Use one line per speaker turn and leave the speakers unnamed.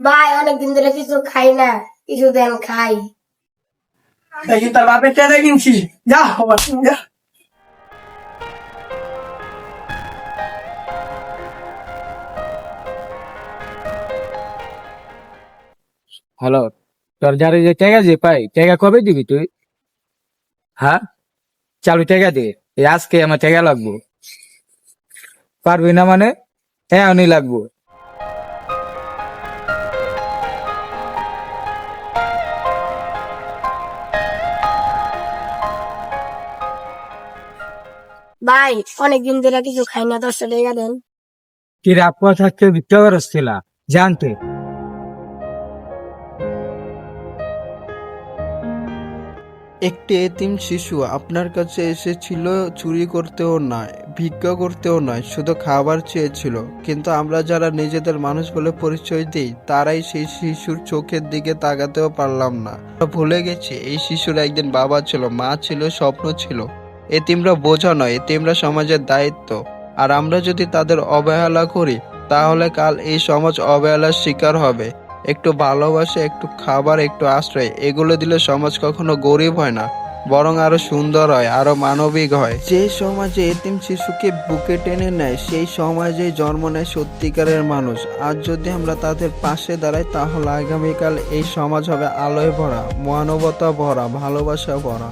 ভাই অনেকদিন ধরে কিছু খাই না, কিছু দেন খাই।
দেখি তোর বাপের টেনে কিনছি, যা বাবা যা।
হ্যালো, তোর যারে যে টাকা যে পাই টাকা কবে দিবি তুই? হ্যাঁ, চালু টাকা দে, এই আজকে আমার টাকা লাগবো। পারবি না মানে? হ্যাঁ উনি লাগবো।
ভাই অনেকদিন ধরে কিছু খাই না, 10 টাকা দেন।
কি রাপ থাকতে ভিক্ষা করছিলা জানতে?
একটি এতিম শিশু আপনার কাছে এসেছিল, চুরি করতেও নয়, ভিক্ষা করতেও নয়, শুধু খাবার চেয়েছিল। কিন্তু আমরা যারা নিজেদের মানুষ বলে পরিচয় দিই, তারাই সেই শিশুর চোখের দিকে তাকাতেও পারলাম না। আমরা ভুলে গেছি এই শিশুর একদিন বাবা ছিল, মা ছিল, স্বপ্ন ছিল। এতিমরা বোঝা নয়, এতিমরা সমাজের দায়িত্ব। আর আমরা যদি তাদের অবহেলা করি, তাহলে কাল এই সমাজ অবহেলার শিকার হবে। একটু ভালোবাসা, একটু খাবার, একটু আশ্রয়, এগুলো দিলে সমাজ কখনো গরিব হয় না, বরং আরো সুন্দর হয়, আরো মানবিক হয়। যে সমাজে এতিম শিশুকে বুকে টেনে নেয়, সেই সমাজে জন্ম নেয় সত্যিকারের মানুষ। আজ যদি আমরা তাদের পাশে দাঁড়াই, তাহলে আগামীকাল এই সমাজ হবে আলোয় ভরা, মানবতা ভরা, ভালোবাসা ভরা।